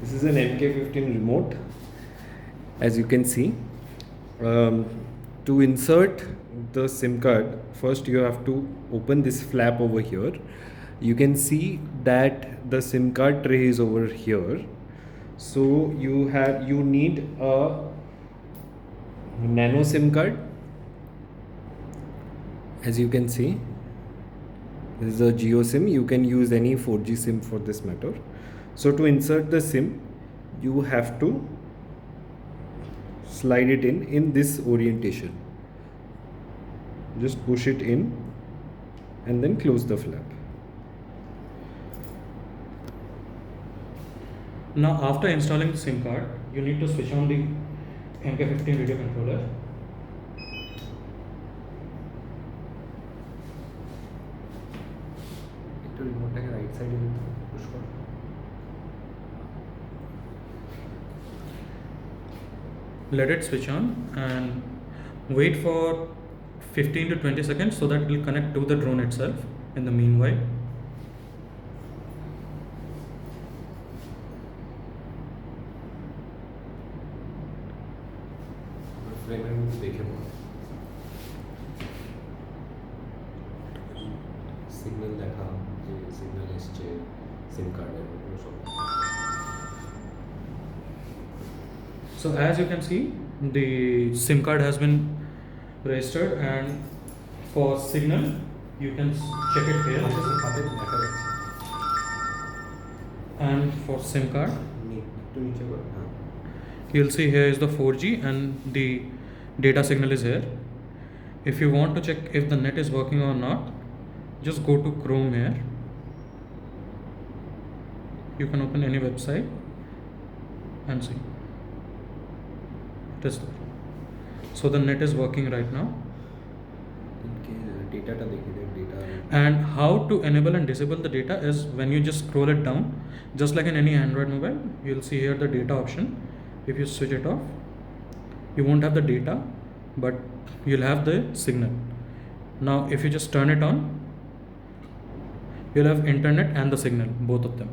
This is an MK15 Remote, as you can see. To insert the SIM card, first you have to open this flap over here. You can see that the SIM card tray is over here. So you need a nano SIM card. As you can see, this is a Geo SIM. You can use any 4G SIM for this matter. So to insert the SIM, you have to slide it in this orientation. Just push it in and then close the flap. Now after installing the SIM card, you need to switch on the MK15 video controller. Remote right side push for. Let it switch on and wait for 15 to 20 seconds so that it will connect to the drone itself in the meanwhile. Signal দেখা যে signal এসছে SIM কার্ডের সব। So as you can see, the SIM card has been registered, and for signal you can check it here. And for SIM card, you'll see here is the 4G and the data signal is here. If you want to check if the net is working or not, just go to Chrome here. You can open any website and see. It is there. So the net is working right now. And how to enable and disable the data is when you just scroll it down, just like in any Android mobile, you'll see here the data option. If you switch it off, you won't have the data, but you'll have the signal. Now if you just turn it on, you'll have internet and the signal, both of them.